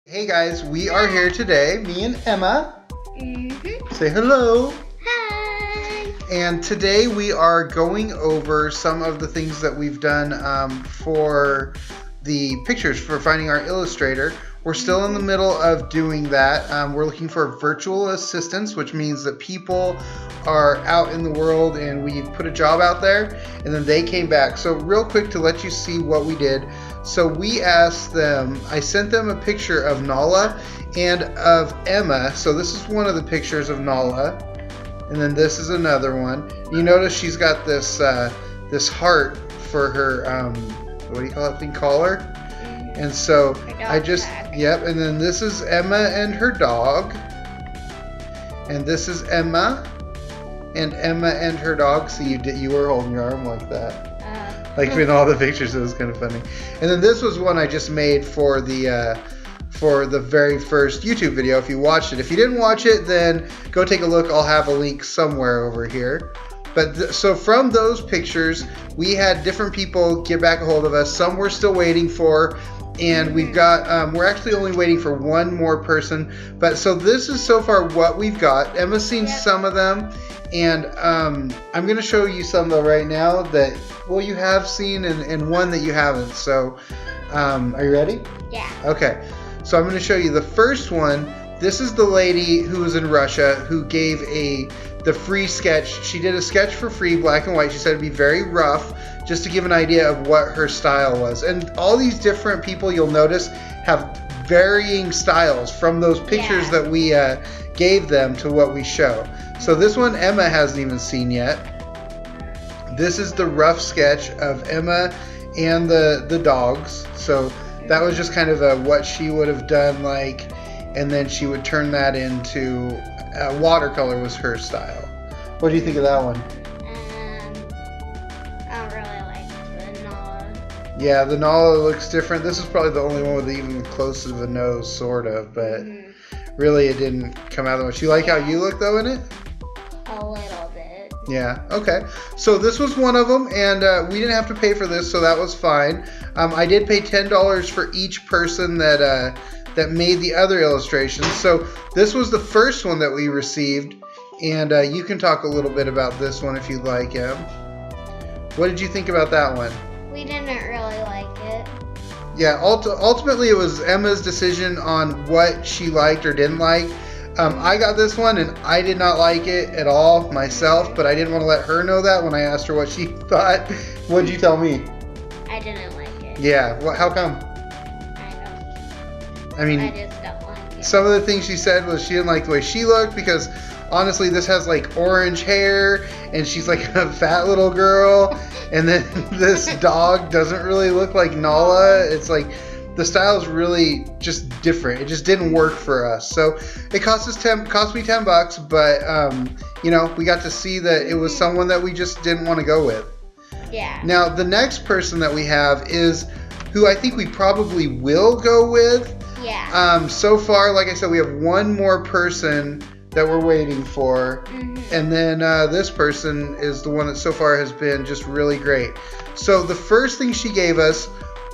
Hey guys, we are here today, me and Emma. Mm-hmm. Say hello. Hi. And today we are going over some of the things that we've done for the pictures for finding our Illustrator. We're still in the middle of doing that. We're looking for virtual assistants, which means that people are out in the world and we put a job out there and then they came back. So real quick to let you see what we did. So we asked them, I sent them a picture of Nala and of Emma. So this is one of the pictures of Nala. And then this is another one. You notice she's got this this heart for her, what do you call it, thing, collar? And so I just, yep, and then this is Emma and her dog. And this is Emma and her dog. So you were holding your arm like that. Like in all the pictures, it was kind of funny. And then this was one I just made for the very first YouTube video. If you watched it, if you didn't watch it, then go take a look. I'll have a link somewhere over here. But so from those pictures, we had different people get back a hold of us. Some we're still waiting for, and we've got we're actually only waiting for one more person. But so this is so far what we've got. Emma's seen some of them, and I'm going to show you some though right now that you have seen and one that you haven't. So are you ready? Yeah. Okay. So I'm going to show you the first one. This is the lady who was in Russia who gave the free sketch. She did a sketch for free, black and white. She said it'd be very rough, just to give an idea of what her style was. And all these different people, you'll notice, have varying styles from those pictures that we gave them to what we show. So this one Emma hasn't even seen yet. This is the rough sketch of Emma and the dogs. So that was just kind of what she would have done, like, and then she would turn that into watercolor was her style. What do you think of that one? I don't really like the Nala. Yeah, the Nala looks different. This is probably the only one with even close to the nose, sort of, but really it didn't come out that much. You like how you look though in it? A little bit. Yeah, okay. So this was one of them, and we didn't have to pay for this, so that was fine. I did pay $10 for each person that made the other illustrations. So this was the first one that we received, and you can talk a little bit about this one if you'd like, Em. What did you think about that one? We didn't really like it. Yeah, ultimately it was Emma's decision on what she liked or didn't like. I got this one and I did not like it at all myself, but I didn't want to let her know that when I asked her what she thought. What did you tell me? I didn't like it. Yeah, well, how come? I mean, I just don't like it. some of the things she said was she didn't like the way she looked because honestly this has like orange hair and she's like a fat little girl, and then this dog doesn't really look like Nala. It's like the style is really just different. It just didn't work for us. So it cost me $10, but you know, we got to see that it was someone that we just didn't want to go with. Yeah. Now the next person that we have is who I think we probably will go with. Yeah. So far, like I said, we have one more person that we're waiting for, and then this person is the one that so far has been just really great. So the first thing she gave us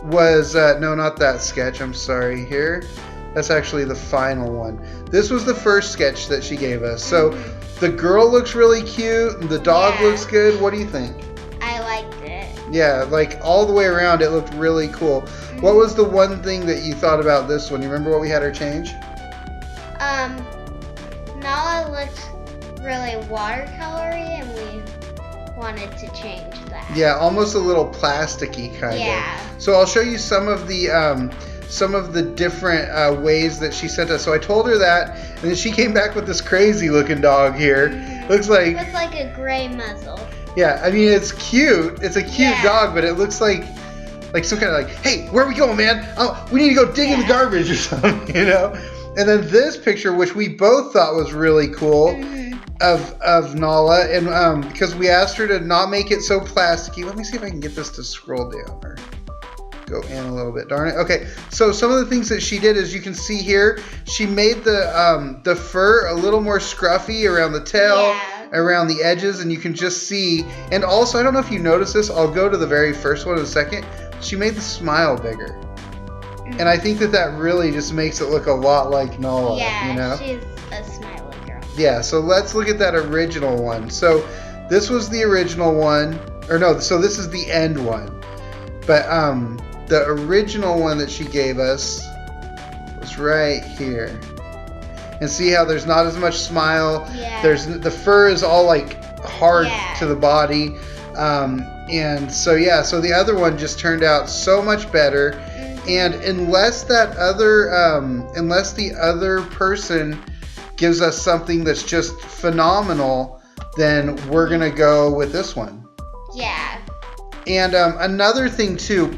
was no, not that sketch. I'm sorry. Here, that's actually the final one. This was the first sketch that she gave us. So the girl looks really cute, and the dog looks good. What do you think? I liked it. Yeah, like all the way around, it looked really cool. What was the one thing that you thought about this one? You remember what we had her change? Nala looked really watercolory, and we wanted to change that. Yeah, almost a little plasticky kind of. So I'll show you some of the different ways that she sent us. So I told her that, and then she came back with this crazy looking dog here. Looks like with like a gray muzzle. Yeah, I mean it's cute. It's a cute dog, but it looks like some kind of like, hey, where are we going, man? Oh, we need to go dig in the garbage or something, you know? And then this picture, which we both thought was really cool, of Nala, and because we asked her to not make it so plasticky. Let me see if I can get this to scroll down or go in a little bit. Darn it. Okay, so some of the things that she did, as you can see here, she made the fur a little more scruffy around the tail, around the edges, and you can just see. And also, I don't know if you noticed this. I'll go to the very first one in a second. She made the smile bigger. And I think that really just makes it look a lot like Nala, Yeah, you know? she's a smiley girl. Yeah, so let's look at that original one. So this was the original one, or no, so this is the end one. But the original one that she gave us was right here. And see how there's not as much smile. Yeah. The fur is all like hard Yeah. to the body. And so yeah, so the other one just turned out so much better. And unless the other person gives us something that's just phenomenal, then we're gonna go with this one. Yeah. And another thing too,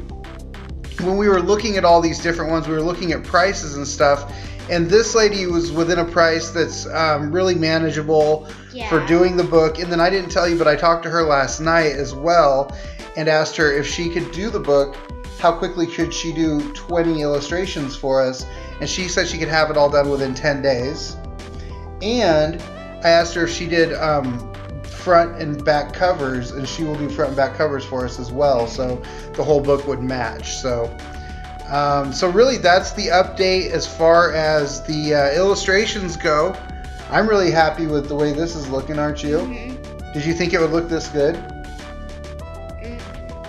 when we were looking at all these different ones, we were looking at prices and stuff. And this lady was within a price that's really manageable for doing the book. And then I didn't tell you, but I talked to her last night as well and asked her if she could do the book, how quickly could she do 20 illustrations for us? And she said she could have it all done within 10 days. And I asked her if she did front and back covers, and she will do front and back covers for us as well. So the whole book would match. So really that's the update as far as the illustrations go. I'm really happy with the way this is looking, aren't you? Did you think it would look this good?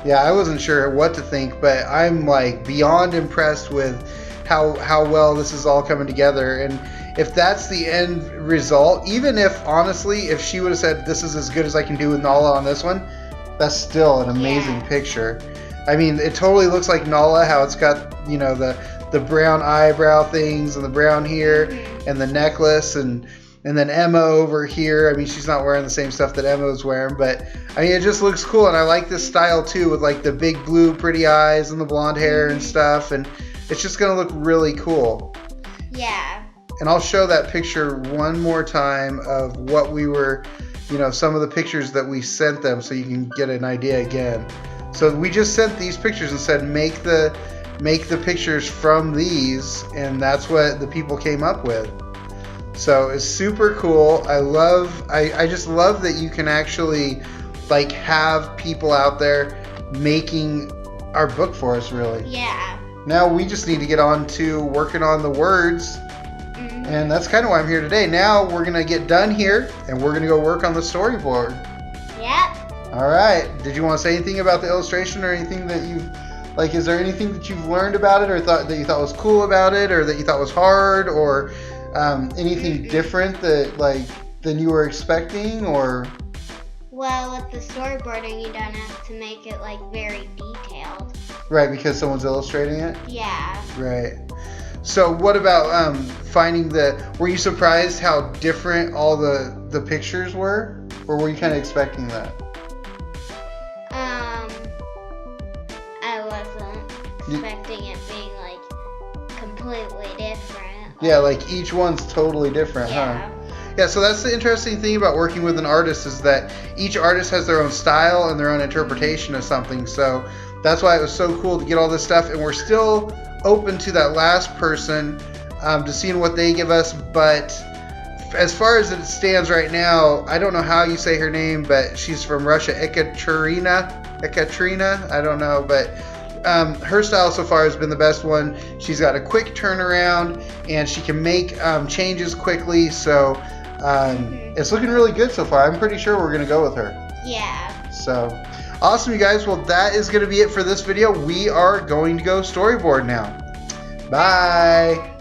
Yeah, I wasn't sure what to think, but I'm like beyond impressed with how well this is all coming together. And if that's the end result, even if honestly, if she would have said this is as good as I can do with Nala on this one, that's still an amazing picture. I mean, it totally looks like Nala, how it's got, you know, the brown eyebrow things and the brown hair and the necklace and then Emma over here. I mean, she's not wearing the same stuff that Emma was wearing, but I mean, it just looks cool. And I like this style too, with like the big blue pretty eyes and the blonde hair and stuff. And it's just going to look really cool. Yeah. And I'll show that picture one more time of what we were, you know, some of the pictures that we sent them so you can get an idea again. So we just sent these pictures and said, make the pictures from these, and that's what the people came up with. So it's super cool. I just love that you can actually like have people out there making our book for us, really. Yeah. Now we just need to get on to working on the words. And that's kind of why I'm here today. Now we're going to get done here and we're going to go work on the storyboard. Yep. All right. Did you want to say anything about the illustration or anything that you've, like, is there anything that you've learned about it or that you thought was cool about it or that you thought was hard or anything different that, like, than you were expecting or? Well, with the storyboarding, you don't have to make it, like, very detailed. Right, because someone's illustrating it? Yeah. Right. So what about finding were you surprised how different all the pictures were? Or were you kind of expecting that? I wasn't expecting it being like completely different. Yeah, like each one's totally different, Yeah. huh? Yeah, so that's the interesting thing about working with an artist is that each artist has their own style and their own interpretation of something. So that's why it was so cool to get all this stuff, and we're still open to that last person to seeing what they give us. But as far as it stands right now, I don't know how you say her name, but she's from Russia, Ekaterina, I don't know, but her style so far has been the best one. She's got a quick turnaround and she can make changes quickly, so it's looking really good so far. I'm pretty sure we're gonna go with her. Yeah. So awesome, you guys. Well, that is going to be it for this video. We are going to go storyboard now. Bye.